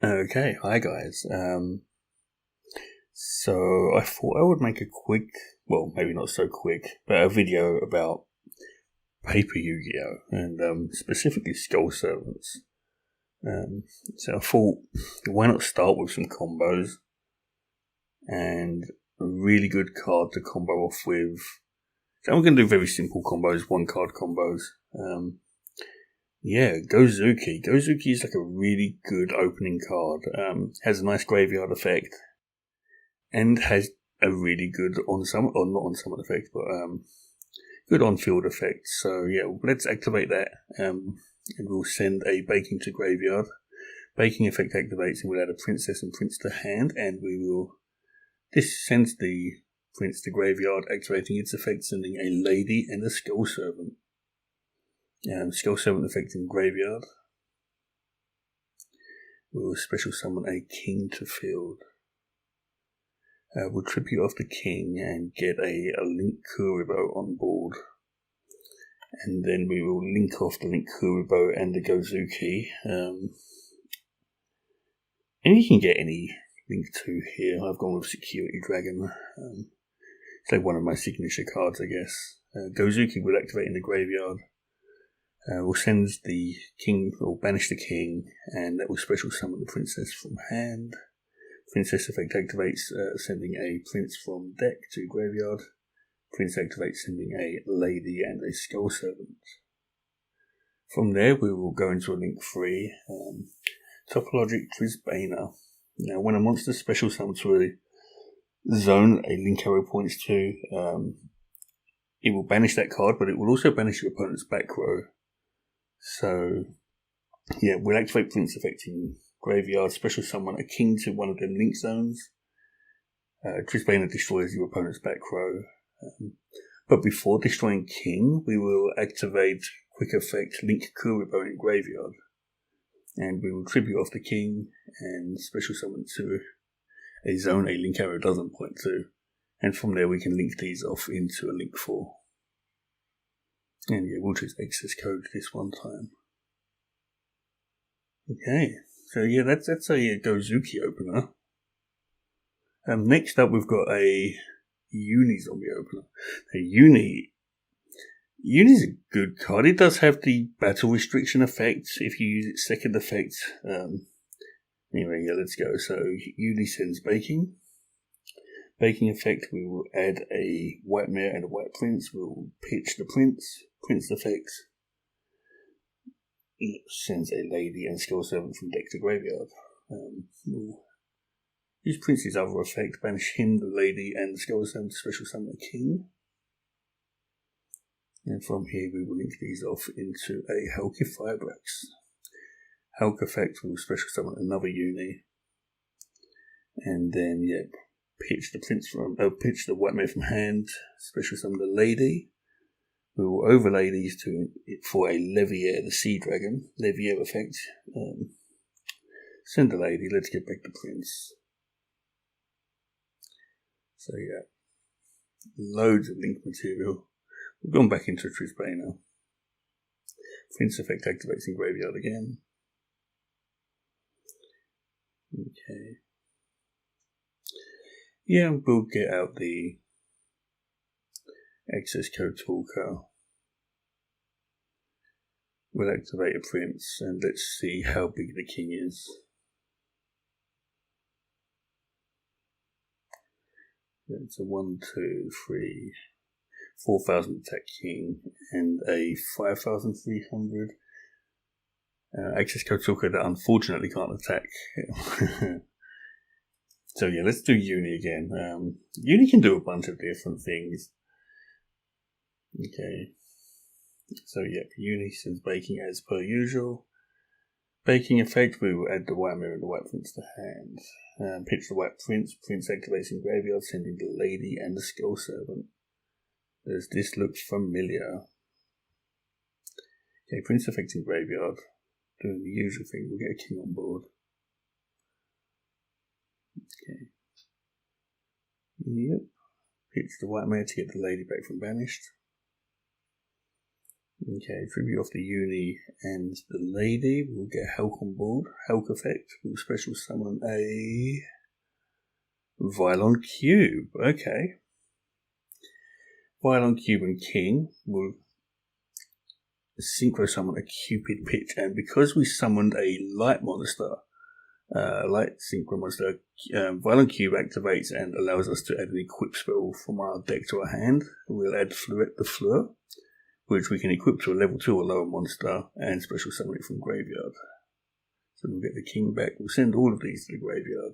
Okay, hi guys. So I thought I would make a quick, well, maybe not so quick, but a video about paper Yu-Gi-Oh! And specifically Skull Servants. So I thought, why not start with some combos and a really good card to combo off with. So I'm going to do very simple combos, one card combos. Gozuki. Gozuki is like a really good opening card. Has a nice graveyard effect, and has a really good on-summon, or not on-summon effect, but good on-field effect. So yeah, let's activate that, and we'll send a Baking to graveyard. Baking effect activates, and we'll add a Princess and Prince to hand, and we will. This sends the Prince to graveyard, activating its effect, sending a Lady and a Skull Servant. Skull Servant effect in graveyard. We'll special summon a King to field. We'll tribute off the King and get a Link Kuriboh on board. And then we will link off the Link Kuriboh and the Gozuki. And you can get any Link 2 here. I've gone with Security Dragon. It's like one of my signature cards, I guess. Gozuki will activate in the graveyard. We'll send the King, or banish the King, and that will special summon the Princess from hand. Princess effect activates, sending a Prince from deck to graveyard. Prince activates, sending a Lady and a Skull Servant. From there, we will go into a Link 3, Topologic Trisbana. Now, when a monster special summons to a zone a Link arrow points to, it will banish that card, but it will also banish your opponent's back row. So, yeah, we'll activate Prince effect in graveyard, special summon a King to one of them Link zones. Trisbana destroys your opponent's back row. But before destroying King, we will activate quick effect Link Kuriboh in graveyard. And we will tribute off the King and special summon to a zone a Link arrow doesn't point to. And from there we can link these off into a Link 4. And yeah, we'll choose access code this one time. Okay, so yeah, that's a Gozuki opener. Next up, we've got a Uni zombie opener. Uni's a good card. It does have the battle restriction effect if you use its second effect. Anyway, yeah, let's go. So Uni sends Baking. Baking effect, we will add a White Mare and a White Prince. We'll pitch the Prince. Prince effect sends a Lady and Skull Servant from deck to graveyard. We'll use Prince's other effect, banish him, the Lady, and the Skull Servant to special summon a King. And from here we will link these off into a halq Firebrax. Halq effect will special summon another Uni. And then, yeah, pitch pitch the White Mare from hand, special summon the Lady. We will overlay these two for a Levier, the Sea Dragon. Levier effect. Send the Lady, let's get back the Prince. So yeah, loads of Link material. We've gone back into Trisbana. Prince effect activates in graveyard again. Okay. Yeah, we'll get out the access code toolkar. We'll activate a Prince and let's see how big the King is. It's a 4,000 attack King and a 5,300 access code toolkar that unfortunately can't attack. So yeah, let's do Uni again. Uni can do a bunch of different things. Okay. So yeah, Uni sends Baking as per usual. Baking effect, we will add the White Mare and the White Prince to hand. Pitch the White Prince. Prince activates in graveyard, sending the Lady and the Skull Servant. This looks familiar. Okay, Prince effect in graveyard. Doing the usual thing, we'll get a King on board. Okay. Yep. Pitch the White Mare to get the Lady back from banished. Okay, tribute off the uni and the lady. We'll get halq on board. Halq effect. We'll special summon a Violon Cube. Okay. Violon Cube and King will synchro summon a Cupid Pitch, and because we summoned a light monster, light synchro monster, Violon Cube activates and allows us to add an equip spell from our deck to our hand. We'll add Fleurette the Fleur, which we can equip to a level 2 or lower monster and special summon it from graveyard. So we'll get the King back. We'll send all of these to the graveyard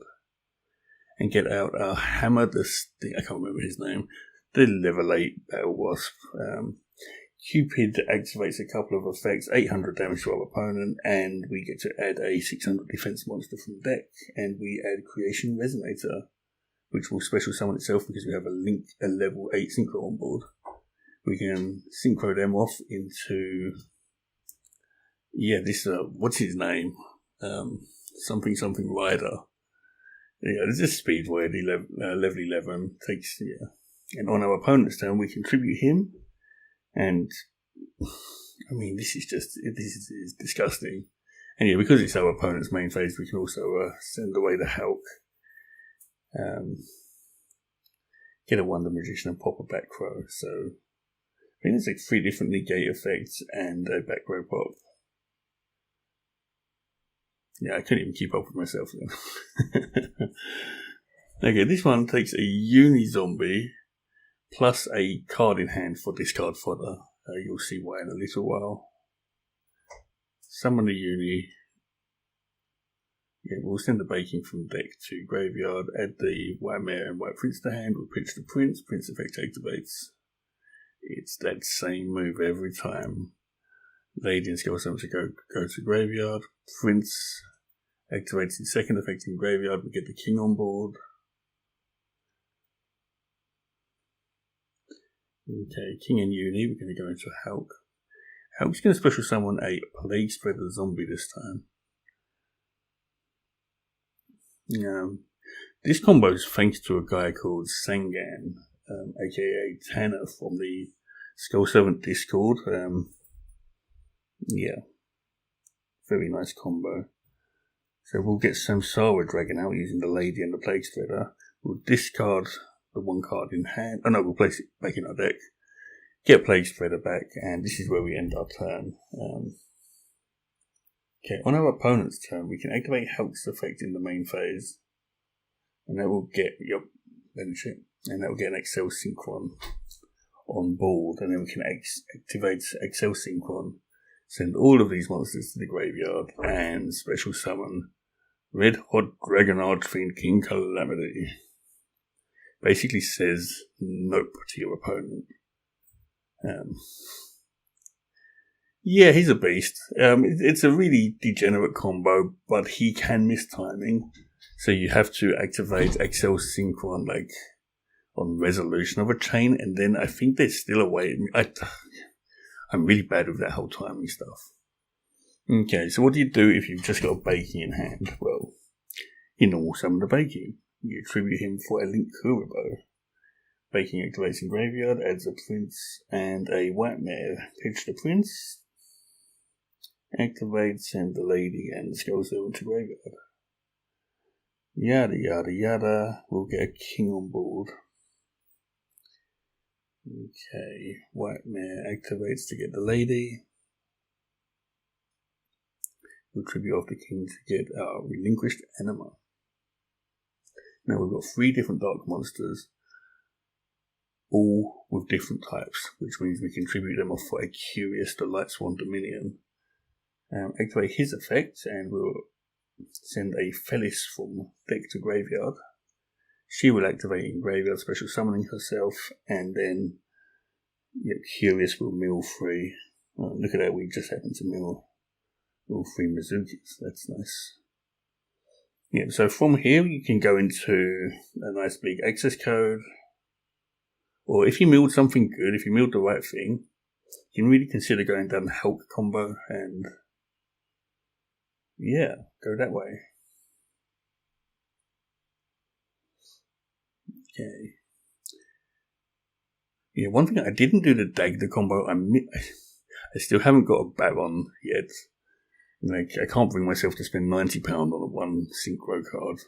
and get out our Hammer, I can't remember his name, the level 8 Battle Wasp. Cupid activates a couple of effects, 800 damage to our opponent, and we get to add a 600 defense monster from deck, and we add Creation Resonator, which will special summon itself because we have a level 8 synchro on board. We can synchro them off into, what's his name? Something Rider. Yeah, this is Speedway, level 11, takes, And on our opponent's turn, we contribute him. And, I mean, this is disgusting. And because it's our opponent's main phase, we can also send away the halq. Get a Wonder Magician and pop a back row. So, I think there's like 3 different negate effects and a back row pop. Yeah, I couldn't even keep up with myself then. Okay, this one takes a uni zombie plus a card in hand for discard fodder. You'll see why in a little while. Summon the uni. Yeah, we'll send the baking from deck to graveyard. Add the White Mare and White Prince to hand. We'll pitch the Prince. Prince effect activates. It's that same move every time. Lady and Skull Summon to go to graveyard. Prince activates his second effect in graveyard. We get the King on board. Okay, King and Uni, we're going to go into halq. Halq's going to special summon a Plague Spreader zombie this time. This combo is thanks to a guy called Sangan, aka Tanner from the Skull Servant Discord. Very nice combo. So we'll get Samsara Dragon out using the Lady and the Plague Spreader. We'll discard the 1 card in hand. Oh no, we'll place it back in our deck. Get Plague Spreader back, and this is where we end our turn. Okay, on our opponent's turn, we can activate halq's effect in the main phase, and that will get and that will get an Excel Synchron on board, and then we can activate Excel Synchron, send all of these monsters to the graveyard, and special summon Red Hot Dragon Archfiend King Calamity. Basically says nope to your opponent. He's a beast. It's a really degenerate combo, but he can miss timing. So you have to activate Excel Synchron on resolution of a chain, and then I think there's still a way. I'm really bad with that whole timing stuff. Okay, so what do you do if you've just got a baking in hand? Well, you normal summon the baking. You attribute him for a Link Kuriboh. Baking activates in graveyard, adds a Prince and a White Mare. Pitch the Prince. Activates, send the Lady and the Skull Servant to graveyard. Yada yada yada. We'll get a King on board. Okay, White Mare activates to get the Lady. We'll tribute off the King to get our Relinquished Anima. Now we've got 3 different dark monsters, all with different types, which means we can tribute them off for a Curious the Lightsworn Dominion. Activate his effect, and we'll send a Felis from deck to graveyard. She will activate in graveyard, special summoning herself, and then Curious will mill 3. Look at that, we just happened to mill all 3 Mizukis. That's nice. So from here you can go into a nice big access code, or if you milled something good, if you milled the right thing, you can really consider going down the halq combo and go that way. Okay. One thing I didn't do the Dagda combo, I I still haven't got a Baron yet. Like, I can't bring myself to spend £90 on a one synchro card.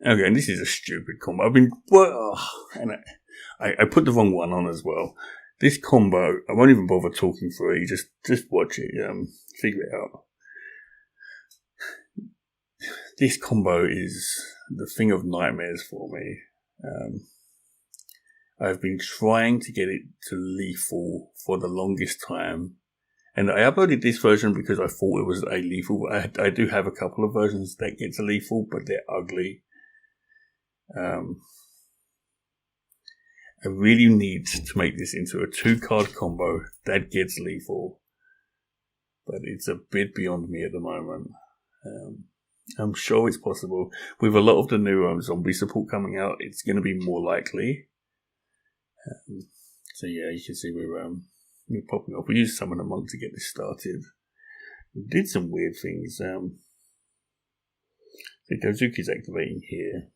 Okay, and this is a stupid combo. And I put the wrong one on as well. This combo, I won't even bother talking through it. Just watch it, figure it out. This combo is the thing of nightmares for me. I've been trying to get it to lethal for the longest time. And I uploaded this version because I thought it was a lethal. I do have a couple of versions that get to lethal, but they're ugly. I really need to make this into a 2-card combo that gets lethal. But it's a bit beyond me at the moment. I'm sure it's possible. With a lot of the new zombie support coming out, it's going to be more likely. So yeah, you can see we're popping up. We used Summon a Monk to get this started. We did some weird things. The Gozuki's activating here.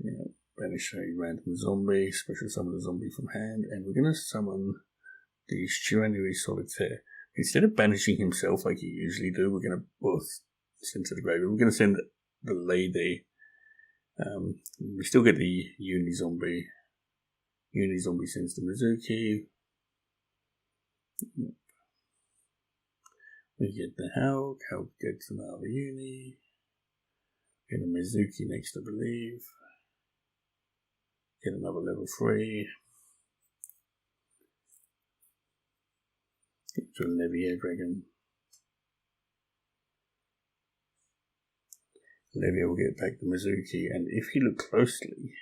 Yeah, banish a random zombie, special summon a zombie from hand, and we're going to summon the January Solitaire. Instead of banishing himself like you usually do, we're going to send to the grave. We're going to send the lady. We still get the Uni-Zombie. Uni-Zombie sends to Mizuki. We get the halq. Halq gets another Uni. Get a Mizuki next, I believe. Get another level 3. Get to a Levier Dragon. Levier will get back to Mizuki, and if you look closely,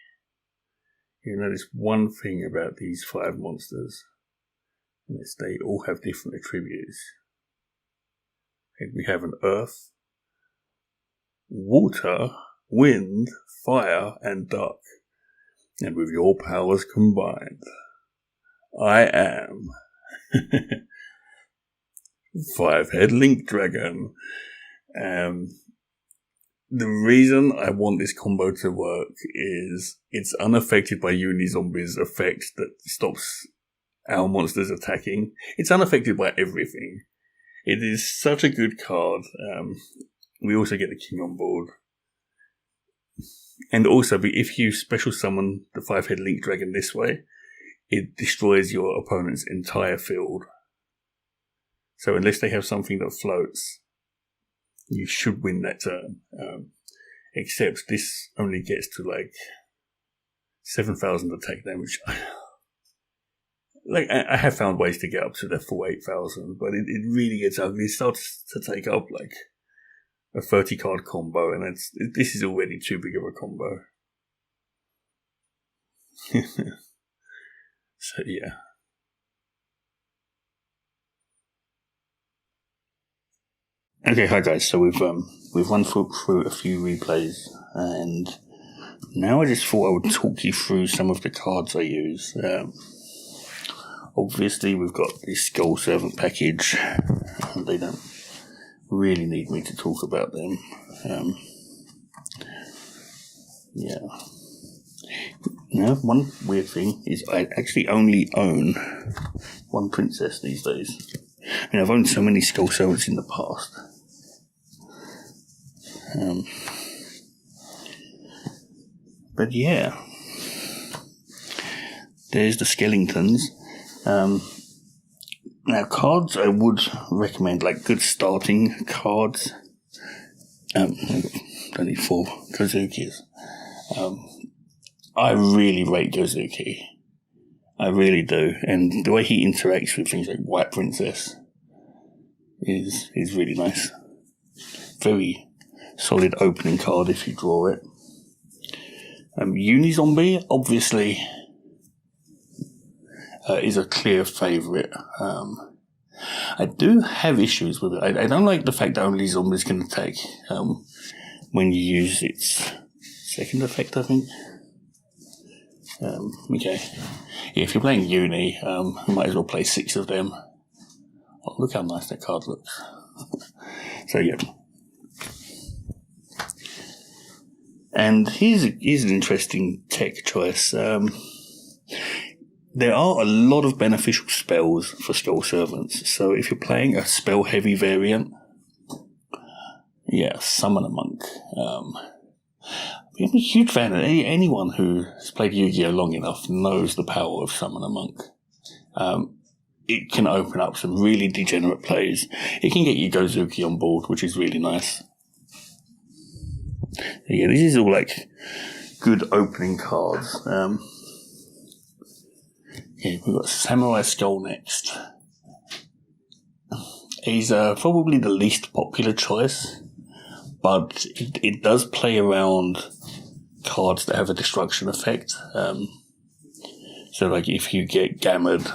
you'll notice one thing about these 5 monsters, and it's they all have different attributes. And we have an earth, water, wind, fire, and dark. And with your powers combined, I am 5-head Link Dragon. The reason I want this combo to work is it's unaffected by Uni-Zombie's effect that stops our monsters attacking. It's unaffected by everything. It is such a good card. We also get the King on board. And also, if you special summon the 5-head Link Dragon this way, it destroys your opponent's entire field. So unless they have something that floats, you should win that turn. Except this only gets to like 7,000 attack damage. Like, I have found ways to get up to the full 8,000, but it really gets ugly. It starts to take up like a 30-card combo, and this is already too big of a combo. So yeah. Okay, hi guys. So we've run through a few replays, and now I just thought I would talk you through some of the cards I use. Obviously, we've got the Skull Servant package, and they don't really need me to talk about them. Yeah. Now, one weird thing is I actually only own one princess these days. I mean, I've owned so many Skull Servants in the past. But yeah. There's the Skellingtons. Now, cards I would recommend, like good starting cards. I need 4 Gozukis. I really rate Gozuki. I really do. And the way he interacts with things like White Princess is really nice. Very solid opening card if you draw it. Uni-Zombie, obviously, is a clear favourite. I do have issues with it. I don't like the fact that only zombies can attack when you use its second effect, I think. Okay. Yeah, if you're playing Uni, you might as well play 6 of them. Oh, look how nice that card looks. So, yeah. And here's an interesting tech choice. there are a lot of beneficial spells for Skull Servants. So if you're playing a spell-heavy variant, Summon a Monk. I'm a huge fan of anyone who's played Yu-Gi-Oh! Long enough knows the power of Summon a Monk. It can open up some really degenerate plays. It can get you Gozuki on board, which is really nice. This is all like good opening cards. We've got Samurai Skull next. He's probably the least popular choice, but it does play around cards that have a destruction effect. So like if you get Gammered,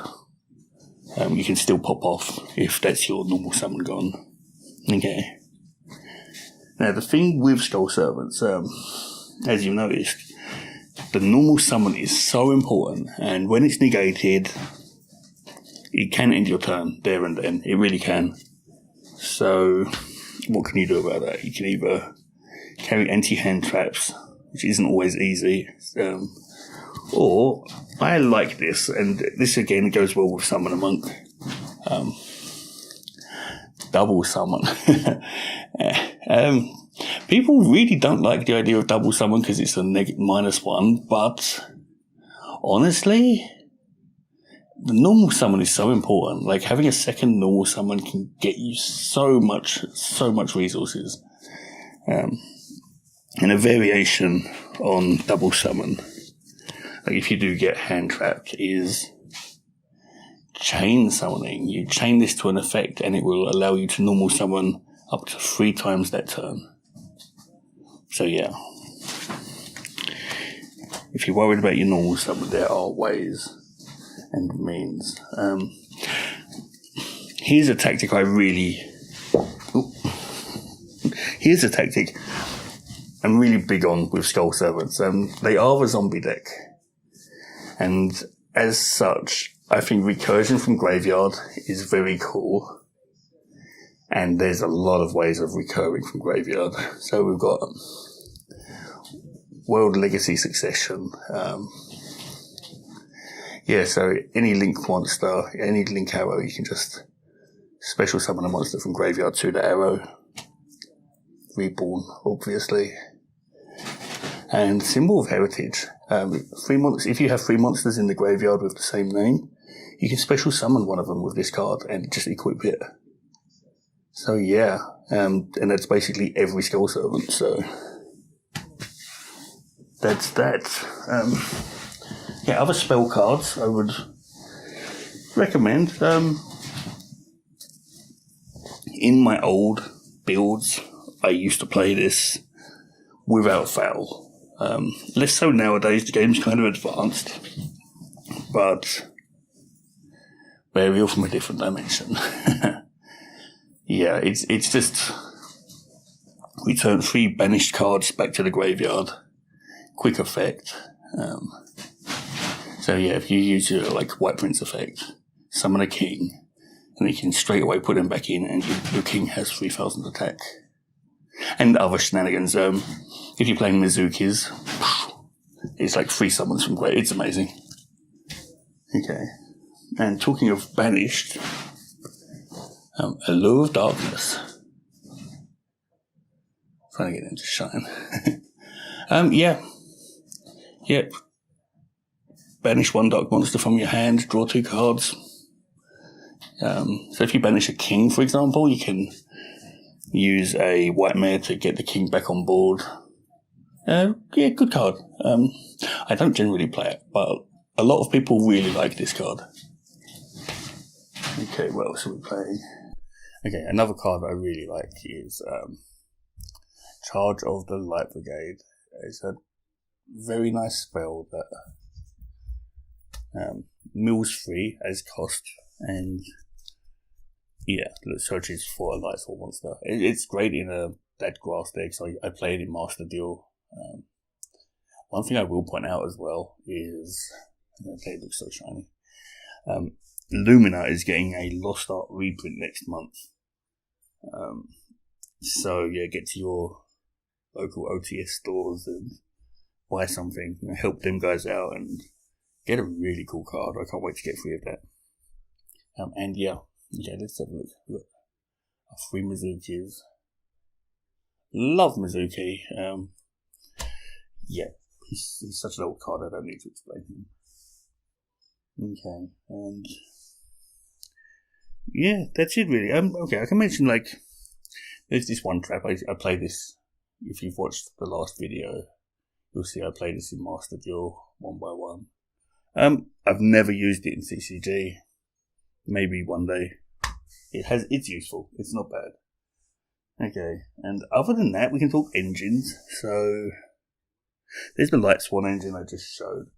you can still pop off if that's your normal summon gone. Okay. Now the thing with Skull Servants, as you noticed, the normal summon is so important, and when it's negated, it can end your turn there and then. It really can. So, what can you do about that? You can either carry anti-hand traps, which isn't always easy, or I like this, and this again goes well with Summon a Monk. Double summon. People really don't like the idea of double summon because it's a -1, but honestly, the normal summon is so important. Like having a second normal summon can get you so much resources. And a variation on double summon, like if you do get hand trapped, is chain summoning. You chain this to an effect and it will allow you to normal summon up to 3 times that turn. So if you're worried about your normal summon, there are ways and means. Here's a tactic I'm really big on with Skull Servants. They are a zombie deck, and as such, I think recursion from graveyard is very cool. And there's a lot of ways of recurring from graveyard. So we've got World Legacy Succession. So any link monster, any link arrow, you can just special summon a monster from graveyard to the arrow. Reborn, obviously. And Symbol of Heritage. If you have 3 monsters in the graveyard with the same name, you can special summon one of them with this card and just equip it. So and that's basically every Skull Servant, so that's that. Other spell cards I would recommend. In my old builds, I used to play this without fail. Less so nowadays, the game's kind of advanced, but burial from a different dimension. It's just return 3 banished cards back to the graveyard. Quick effect. If you use your White Prince effect, summon a king, and you can straight away put him back in, and your king has 3,000 attack. And other shenanigans. If you're playing Mizuki's, it's like 3 summons from graveyard. It's amazing. Okay. And talking of banished, Allure of Darkness. Trying to get him to shine. Yep. Banish 1 dark monster from your hand, draw 2 cards. So if you banish a king, for example, you can use a white mare to get the king back on board. Good card. I don't generally play it, but a lot of people really like this card. Okay, what else are we playing? Okay, another card I really like is Charge of the Light Brigade. It's a very nice spell that mills 3 as cost, and searches for a Lightfall monster. It's great in that grass deck, so I played in Master Duel. One thing I will point out as well is, it looks so shiny, Lumina is getting a Lost Art reprint next month. Get to your local OTS stores and buy something, help them guys out and get a really cool card. I can't wait to get 3 of that. And yeah, let's have a look. Look, 3 Mizukis. Love Mizuki. Yeah, he's such an old card. I don't need to explain him. Okay, and yeah, that's it really. Okay, I can mention like there's this one trap. I play this. If you've watched the last video, you'll see I play this in Master Duel 1x1. I've never used it in CCG. Maybe one day. It's useful. It's not bad. Okay, and other than that, we can talk engines. So there's the Light Swan engine I just showed.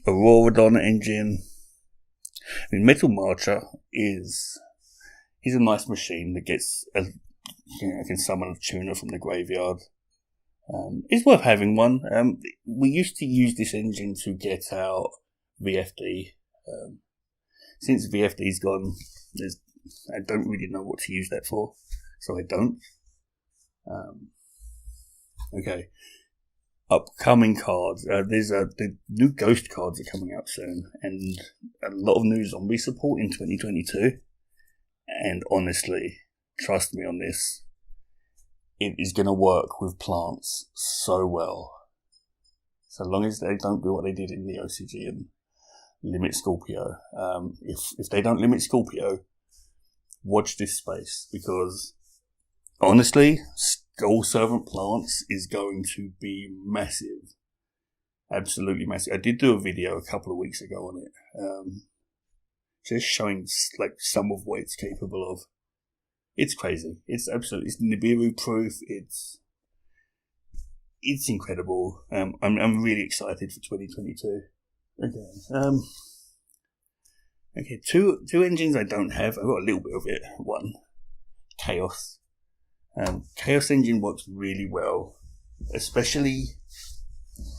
Auroradon engine. I mean, Metal Marcher is a nice machine that gets can summon a tuner from the graveyard. It's worth having one. We used to use this engine to get out VFD. Since VFD's gone, I don't really know what to use that for, so I don't. Okay. Upcoming cards. The new Ghost cards are coming out soon, and a lot of new zombie support in 2022. And honestly, trust me on this, it is going to work with plants so well. So long as they don't do what they did in the OCG and limit Scorpio. If they don't limit Scorpio, watch this space, because honestly, Skull Servant Plants is going to be massive. Absolutely massive. I did do a video a couple of weeks ago on it. Just showing like some of what it's capable of. It's crazy. It's Nibiru proof. It's incredible. I'm really excited for 2022. Okay. Okay. Two engines I don't have. I've got a little bit of it. One, Chaos. Chaos engine works really well. Especially,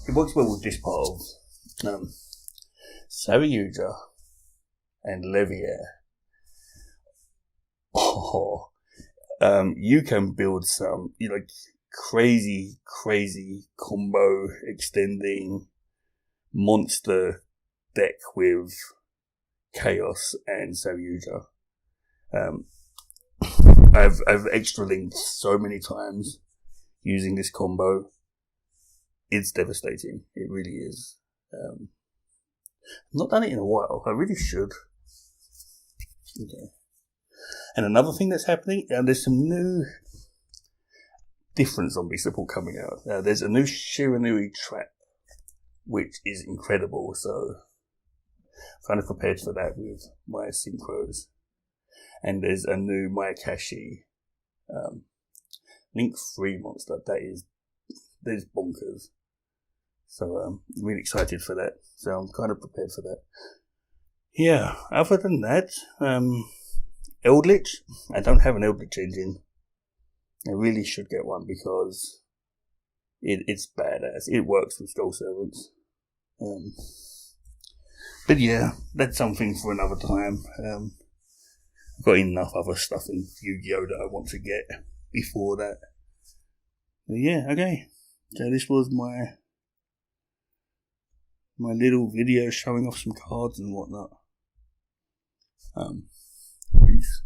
it works well with this part of Saryuja and Levier. You can build some crazy combo extending monster deck with Chaos and Saryuja. I've extra linked so many times using this combo. It's devastating. It really is. I've not done it in a while. I really should. Okay. And another thing that's happening, there's some new different zombie support coming out. There's a new Shiranui trap, which is incredible, so I'm kind of prepared for that with my synchros. And there's a new Mayakashi Link 3 monster that is bonkers. So I'm really excited for that. So I'm kind of prepared for that. Yeah, other than that, Eldritch. I don't have an Eldritch engine. I really should get one because it's badass. It works with Skull Servants. But yeah, that's something for another time. I've got enough other stuff in Yu-Gi-Oh! That I want to get before that. But yeah, okay. So this was my little video showing off some cards and whatnot. Peace.